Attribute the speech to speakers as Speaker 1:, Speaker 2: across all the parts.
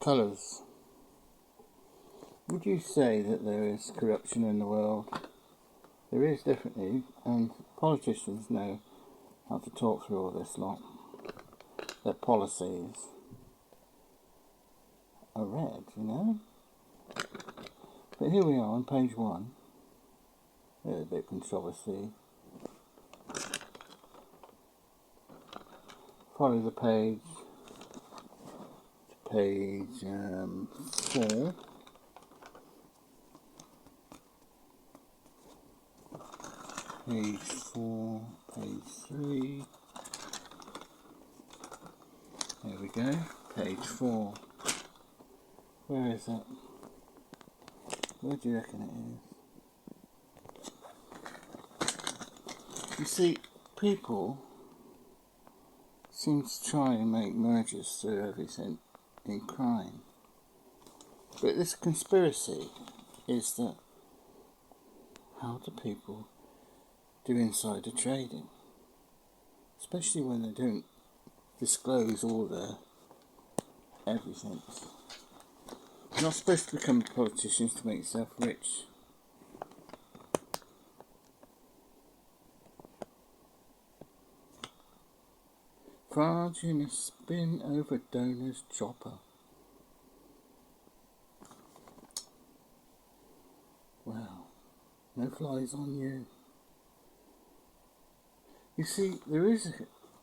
Speaker 1: Colours. Would you say that there is corruption in the world? There is, definitely, and politicians know how to talk through all this lot. Their policies are red, you know? But here we are on page 1. There's a bit of controversy. Follow the page to page 4. Page 4, page 3. There we go. Page 4. Where is it? Where do you reckon it is? You see, people seem to try and make mergers through everything in crime. But this conspiracy is that how do people do insider trading? Especially when they don't disclose all their everything. You're not supposed to become politicians to make yourself rich. Fraudulent spin over donor's chopper. Wow, no flies on you. You see, there is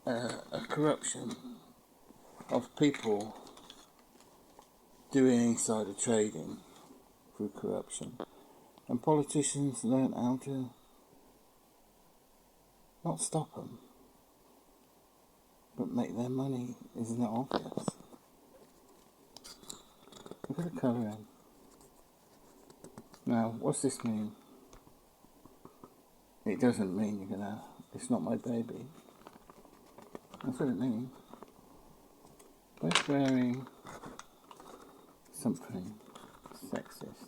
Speaker 1: a corruption of people doing insider trading through corruption, and politicians learn how to not stop them, but make their money. Isn't it obvious? Look at the colouring. Now, what's this mean? It doesn't mean you're gonna. It's not my baby. That's what it means. Both wearing something sexist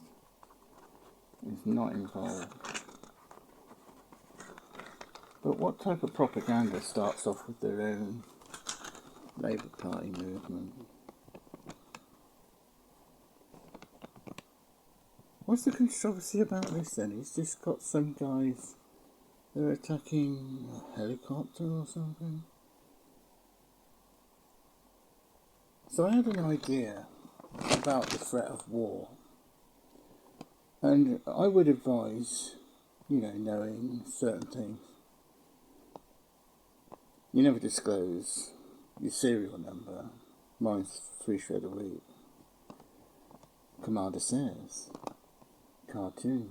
Speaker 1: is not involved. But what type of propaganda starts off with their own Labour Party movement? What's the controversy about this then? He's just got some guys, they're attacking a helicopter or something. So I had an idea about the threat of war, and I would advise, knowing certain things. You never disclose your serial number. Mine's 3 shred a week. Commander says. Cartoons.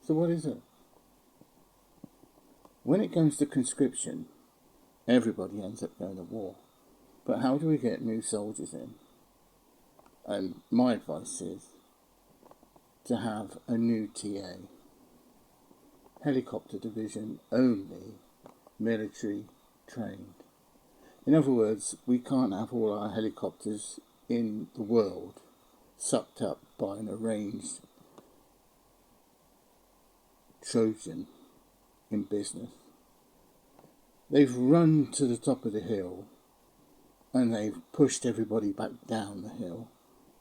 Speaker 1: So what is it? When it comes to conscription, everybody ends up going to war. But how do we get new soldiers in? And my advice is to have a new TA. Helicopter division only, military trained. In other words, we can't have all our helicopters in the world sucked up by an arranged Trojan in business. They've run to the top of the hill and they've pushed everybody back down the hill,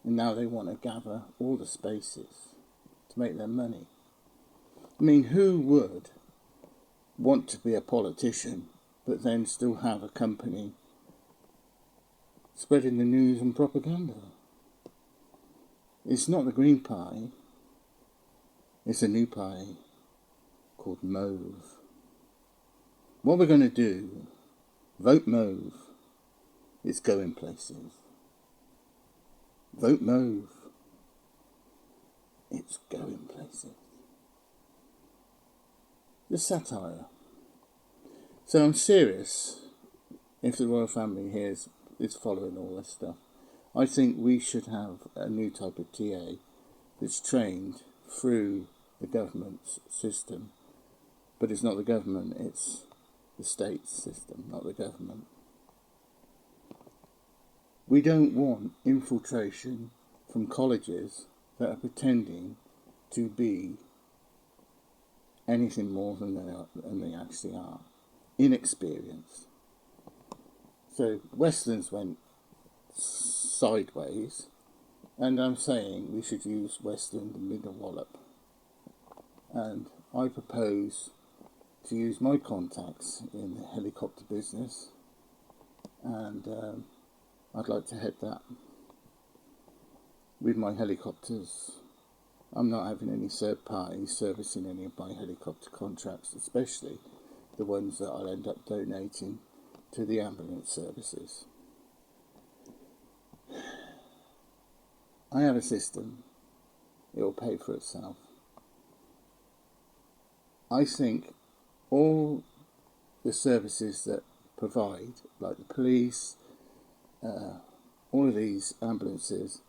Speaker 1: and now they want to gather all the spaces to make their money. I mean, who would want to be a politician but then still have a company spreading the news and propaganda? It's not the Green Party, it's a new party called Mauve. What we're going to do, vote Mauve. It's going places. Vote Mauve. It's going places. The satire. So I'm serious. If the royal family here is following all this stuff, I think we should have a new type of TA that's trained through the government's system. But it's not the government, it's the state's system, not the government. We don't want infiltration from colleges that are pretending to be anything more than they actually are. Inexperienced. So Westlands went sideways, and I'm saying we should use Western and Middle Wallop. And I propose to use my contacts in the helicopter business, and I'd like to head that with my helicopters. I'm not having any third parties servicing any of my helicopter contracts, especially the ones that I'll end up donating to the ambulance services. I have a system. It will pay for itself. I think all the services that provide, like the police, all of these ambulances,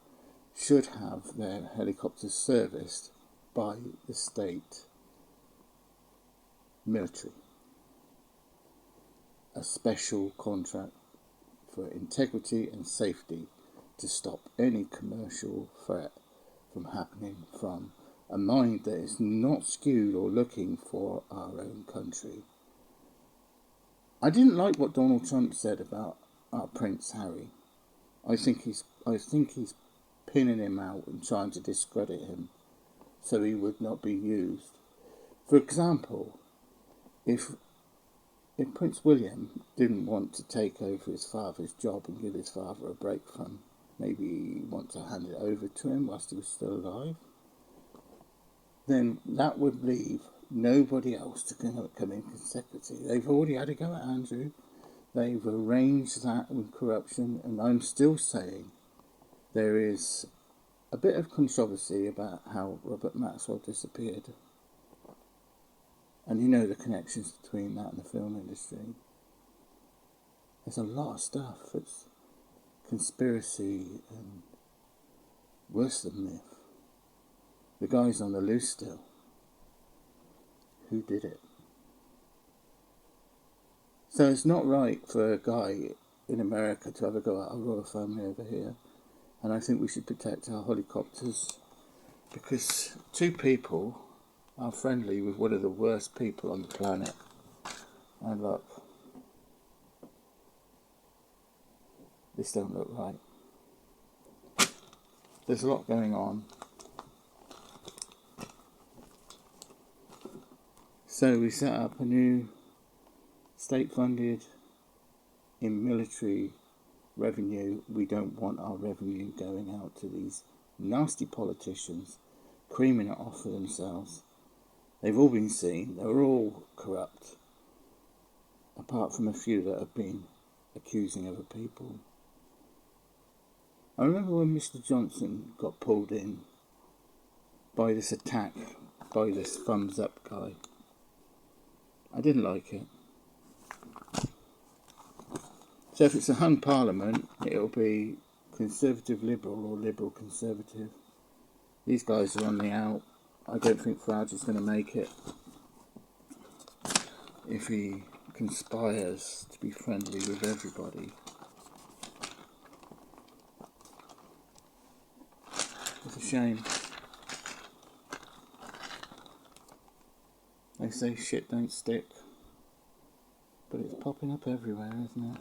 Speaker 1: should have their helicopters serviced by the state military. A special contract for integrity and safety to stop any commercial threat from happening from a mind that is not skewed or looking for our own country. I didn't like what Donald Trump said about our Prince Harry. I think he's pinning him out and trying to discredit him so he would not be used. For example, if Prince William didn't want to take over his father's job and give his father a break from maybe want to hand it over to him whilst he was still alive, then that would leave nobody else to come in consecutively. They've already had a go at Andrew. They've arranged that with corruption, and I'm still saying there is a bit of controversy about how Robert Maxwell disappeared. And you know the connections between that and the film industry. There's a lot of stuff that's conspiracy and worse than myth. The guy's on the loose still. Who did it? So it's not right for a guy in America to have a go at our royal family over here. And I think we should protect our helicopters, because two people are friendly with one of the worst people on the planet. And look, this don't look right. There's a lot going on. So we set up a new state-funded in military revenue. We don't want our revenue going out to these nasty politicians creaming it off for themselves. They've all been seen. They're all corrupt, apart from a few that have been accusing other people. I remember when Mr. Johnson got pulled in by this attack by this thumbs up guy. I didn't like it. So if it's a hung parliament, it'll be Conservative Liberal or Liberal Conservative. These guys are on the out. I don't think Farage is going to make it if he conspires to be friendly with everybody. It's a shame. They say shit don't stick, but it's popping up everywhere, isn't it?